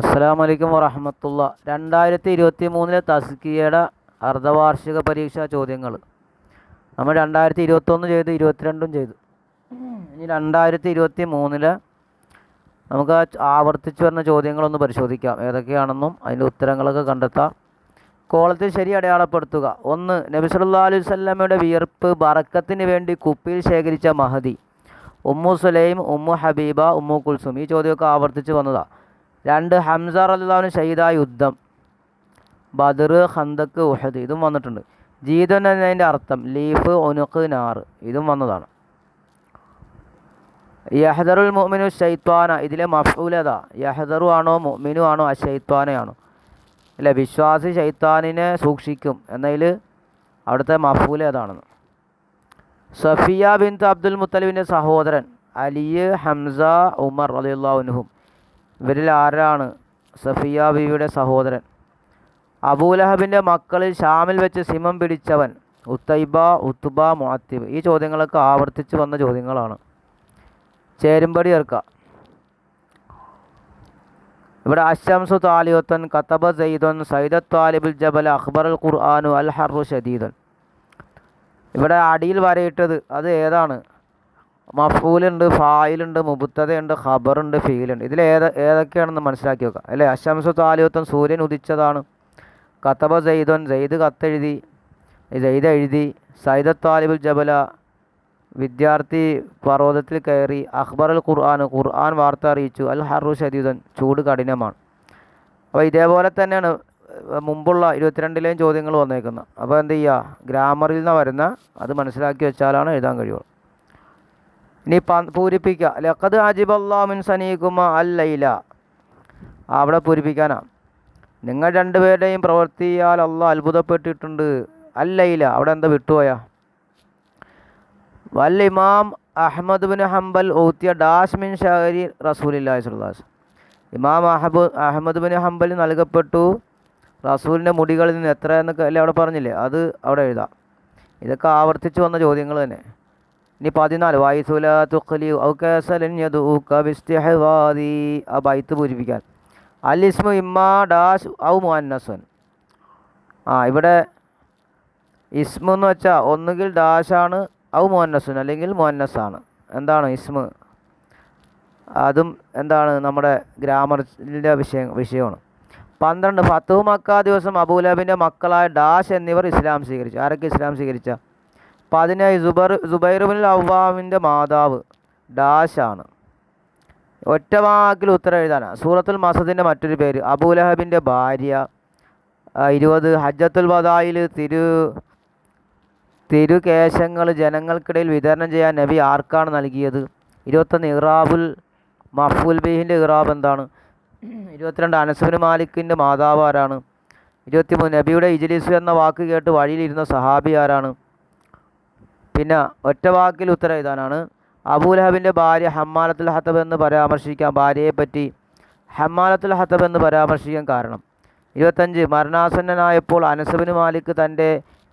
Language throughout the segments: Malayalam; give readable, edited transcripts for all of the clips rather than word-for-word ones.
അസ്സലാമു അലൈക്കും വറഹ്മത്തുള്ളാ. 2023 തസ്കിയയുടെ അർദ്ധവാർഷിക പരീക്ഷാ ചോദ്യങ്ങൾ നമ്മൾ 2021 ചെയ്തു, 22 ചെയ്തു. ഇനി 2023 നമുക്ക് ആവർത്തിച്ച് വരുന്ന ചോദ്യങ്ങളൊന്ന് പരിശോധിക്കാം, ഏതൊക്കെയാണെന്നും അതിൻ്റെ ഉത്തരങ്ങളൊക്കെ കണ്ടെത്താം. കോളത്തിൽ ശരി അടയാളപ്പെടുത്തുക. 1. നബി സല്ലല്ലാഹു അലൈഹി വസല്ലമയുടെ വിയർപ്പ് ബറക്കത്തിന് വേണ്ടി കുപ്പിയിൽ ശേഖരിച്ച മഹദി. ഉമ്മു സുലൈം, ഉമ്മു ഹബീബ, ഉമ്മു കുൽസും. ഈ ചോദ്യമൊക്കെ ആവർത്തിച്ച് വന്നതാണ്. 2. ഹംസ റളിയല്ലാഹു അൻഹു ഷഹീദായ യുദ്ധം ബദർ, ഖന്തക്ക്, ഉഹദ്. ഇതും വന്നിട്ടുണ്ട്. ജീതൻ എന്നതിൻ്റെ അർത്ഥം ലീഫ്, ഉനുഖ്, നാറ്. ഇതും വന്നതാണ്. യഹ്ദറുൽ മുഅ്മിനു ശൈത്വാന. ഇതിലെ മഫ്ഊലത യഹ്ദറു ആണോ മുഅ്മിനു ആണോ അശൈത്വാനയാണോ? അല്ലേ, വിശ്വാസി ശൈത്താനിനെ സൂക്ഷിക്കും എന്നതിൽ അവിടുത്തെ മഫ്ഊൽ ഏതാണെന്ന്. സഫിയ ബിൻത്ത് അബ്ദുൽ മുത്തലിബിൻ്റെ സഹോദരൻ അലി, ഹംസ, ഉമർ റളിയല്ലാഹു അൻഹും. ഇവരിൽ ആരാണ് സഫിയ ബീവിയുടെ സഹോദരൻ? അബൂലഹബിൻ്റെ മക്കളിൽ ഷാമിൽ വെച്ച് സിമം പിടിച്ചവൻ ഉത്തൈബ, ഉത്തുബ, മുഅത്തിബ്. ഈ ചോദ്യങ്ങളൊക്കെ ആവർത്തിച്ച് വന്ന ചോദ്യങ്ങളാണ്. ചേരുംപടി ചേർക്കുക. ഇവിടെ അശംസു താലിയത്തൻ, കതബ സൈദൻ, സൈദത്ത് താലിബുൽ ജബൽ, അഖ്ബറൽ ഖുർആനു, അൽ ഹർറു ഷദീദൻ. ഇവിടെ അടിയിൽ വരയിട്ടത് അത് ഏതാണ്? മഫൂലുണ്ട്, ഫായിലുണ്ട്, മുബത്തതയുണ്ട്, ഖബറുണ്ട്, ഫീലുണ്ട്. ഇതിൽ ഏതൊക്കെയാണെന്ന് മനസ്സിലാക്കി വെക്കുക. അല്ലേ, അശംസു താലിയത്തൻ സൂര്യൻ ഉദിച്ചതാണ്. കതബ സൈദൻ സൈദ് കത്തെഴുതി, സൈദ് എഴുതി. സൈദത്ത് താലിബുൽ ജബല വിദ്യാർത്ഥി പർവ്വതത്തിൽ കയറി. അഖ്ബറുൽ ഖുർആൻ ഖുർആൻ വാർത്ത അറിയിച്ചു. അൽ ഹർറു ഷദീദൻ ചൂട് കഠിനമാണ്. അപ്പോൾ ഇതേപോലെ തന്നെയാണ് മുമ്പുള്ള 22 ചോദ്യങ്ങൾ വന്നേക്കുന്നത്. അപ്പോൾ എന്ത് ചെയ്യുക, ഗ്രാമറിൽ നിന്ന് വരുന്ന അത് മനസ്സിലാക്കി വെച്ചാലാണ് എഴുതാൻ കഴിയുള്ളൂ. ഇനി പൂരിപ്പിക്കുക. ലഖദ് അജിബല്ലാഹു മിൻ സനീകുമ അൽ ലൈല. അവിടെ പൂരിപ്പിക്കാനാണ്. നിങ്ങൾ രണ്ടുപേരുടെയും പ്രവൃത്തിയാൽ അള്ളാഹ് അത്ഭുതപ്പെട്ടിട്ടുണ്ട്. അൽ ലൈല അവിടെ എന്താ വിട്ടുപോയാ? വൽ ഇമാം അഹ്മദ് ബിൻ ഹംബൽ ഊത്തിയ ഡാഷ് മിൻ ഷഅരി റസൂലില്ലാഹി സ്വല്ലല്ലാഹു അലൈഹി വസല്ലം. ഇമാം അഹ്മദ് ബിൻ ഹംബൽ നൽകപ്പെട്ടു റസൂലിൻ്റെ മുടികളിൽ നിന്ന് എത്ര എന്നൊക്കെ അല്ലേ അവിടെ പറഞ്ഞില്ലേ, അത് അവിടെ എഴുതാം. ഇതൊക്കെ ആവർത്തിച്ച് വന്ന ചോദ്യങ്ങൾ തന്നെ. ഇനി 14. വൈസുല തുഖ്ലി ഔ കസലൻ യദൂക ബിസ്തിഹ്വാദി. ആ ബൈത്ത് പൂരിപ്പിക്കാൻ. അൽ ഇസ്മു ഇമ്മാ ഡാഷ് ഔ മുഅന്നസുൻ. ഇവിടെ ഇസ്മു എന്ന് വെച്ചാൽ ഒന്നുകിൽ ഡാഷാണ്, ഔ മുഅന്നസുൻ അല്ലെങ്കിൽ മുഅന്നസാണ്. എന്താണ് ഇസ്മ്? അതും എന്താണ് നമ്മുടെ ഗ്രാമറിൻ്റെ വിഷയമാണ്. 12. ഫത്ഹു മക്ക ദിവസം അബൂലഹബിൻ്റെ മക്കളായ ഡാഷ് എന്നിവർ ഇസ്ലാം സ്വീകരിച്ചു. ആരൊക്കെ ഇസ്ലാം സ്വീകരിച്ച? 17. സുബൈർ ബിൻ അവ്വാമിൻ്റെ മാതാവ് ഡാഷാണ്. ഒറ്റ വാക്കിൽ ഉത്തരം എഴുതാനാണ്. സൂറത്തുൽ മസദിൻ്റെ മറ്റൊരു പേര് അബൂലഹബിൻ്റെ ഭാര്യ. 20. ഹജ്ജത്തുൽ വദായിൽ തിരുകേശങ്ങൾ ജനങ്ങൾക്കിടയിൽ വിതരണം ചെയ്യാൻ നബി ആർക്കാണ് നൽകിയത്? 21. ഇറാബുൽ മഫ്ഊൽ ബിഹിൻ്റെ ഇറാബ് എന്താണ്? 22. അനസ് ബിൻ മാലിക്കിൻ്റെ മാതാവ് ആരാണ്? 23. നബിയുടെ ഇജ്ലിസ് എന്ന വാക്ക് കേട്ട് വഴിയിലിരുന്ന സഹാബി ആരാണ്? പിന്നെ ഒറ്റ വാക്കിൽ ഉത്തരം എഴുതാനാണ്. അബൂലഹബിൻ്റെ ഭാര്യ ഹമ്മാലത്തുൽ ഹത്തബ് എന്ന് പരാമർശിക്കാൻ, ഭാര്യയെപ്പറ്റി ഹമ്മാലത്തുൽ ഹത്തബ് എന്ന് പരാമർശിക്കാൻ കാരണം. 25. മരണാസന്നനായപ്പോൾ അനസ് ബിൻ മാലിക് തൻ്റെ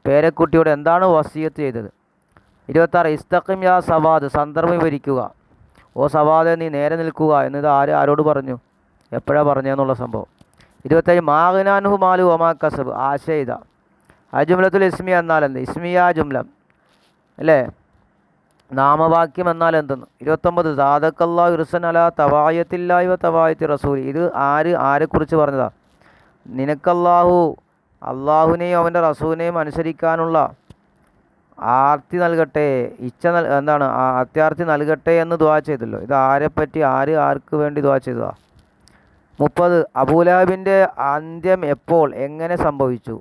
പേരക്കുട്ടിയോട് എന്താണ് വസിയത്ത് ചെയ്തത്? 26. ഇസ്തഖിം യാ സവാദ്. സന്ദർഭം വിവരിക്കുക. ഓ സവാദെ നീ നേരെ നിൽക്കുക എന്നത് ആരോട് പറഞ്ഞു, എപ്പോഴാണ് പറഞ്ഞതെന്നുള്ള സംഭവം. 27. മാഗ്നാൻഹു മാലു ഒമാ കസബ്. ആശയിത. അജുംലത്തുൽ ഇസ്മി എന്നാൽ എന്ത്? ഇസ്മിയ ജുംല അല്ലേ, നാമവാക്യം എന്നാൽ എന്തെന്ന്. 29. സാദക്കല്ലാഹു ഇർസൻ അലാ തവായത്തില്ലാഹി വ തവായത്തി റസൂലി. ഇത് ആരെക്കുറിച്ച് പറഞ്ഞതാ? അള്ളാഹുവിനെയും അവൻ്റെ റസൂലിനെയും അനുസരിക്കാനുള്ള ആർത്തി നൽകട്ടെ, അത്യാർത്തി നൽകട്ടെ എന്ന് ദുആ ചെയ്തല്ലോ. ഇത് ആരെപ്പറ്റി, ആർക്ക് വേണ്ടി ദുആ ചെയ്തതാ? 30. അബൂലഹബിൻ്റെ അന്ത്യം എപ്പോൾ, എങ്ങനെ സംഭവിച്ചു?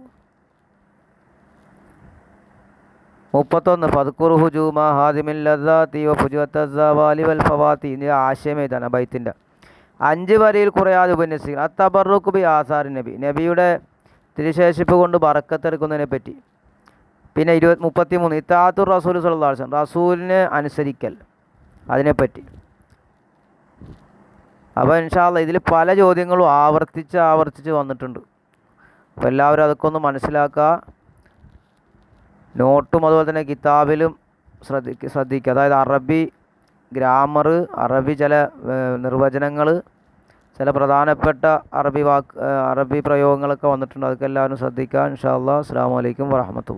31. ഫദ്കുർ ഹുജൂമ ഹാദിമിൽ ലദ്ദാതി വ ഫുജുവത്തസ്സവാലി വൽ ഫവാത്തി. ഇതിൻ്റെ ആശയം ഏതാണ് ബൈത്തിൻ്റെ? 5 വരിയിൽ കുറയാതെ ഉപന്യസിക്കുക. അത്തബറുക്ക് ബി ആസാരി നബി. നബിയുടെ തിരുശേഷിപ്പ് കൊണ്ട് ബറക്കത്തെടുക്കുന്നതിനെ പറ്റി. പിന്നെ 33. ഇത്താത്തുർ റസൂൽ സ്വല്ലല്ലാഹു അലൈഹി വസല്ലം. റസൂലിനെ അനുസരിക്കൽ, അതിനെപ്പറ്റി. അപ്പോൾ ഇൻഷാ അല്ലാഹ് ഇതിൽ പല ചോദ്യങ്ങളും ആവർത്തിച്ച് വന്നിട്ടുണ്ട്. അപ്പോൾ എല്ലാവരും അതൊക്കെ ഒന്ന് മനസ്സിലാക്കുക. നോട്ടും അതുപോലെ തന്നെ കിതാബിലും ശ്രദ്ധിക്കുക. അതായത് അറബി ഗ്രാമർ, അറബി ചില നിർവചനങ്ങൾ, ചില പ്രധാനപ്പെട്ട അറബി പ്രയോഗങ്ങളൊക്കെ വന്നിട്ടുണ്ട്. അതൊക്കെ എല്ലാവരും ശ്രദ്ധിക്കുക. ഇൻഷാ അല്ലാഹ്. അസ്സലാമു അലൈക്കും വറഹ്മത്തുള്ളാഹി.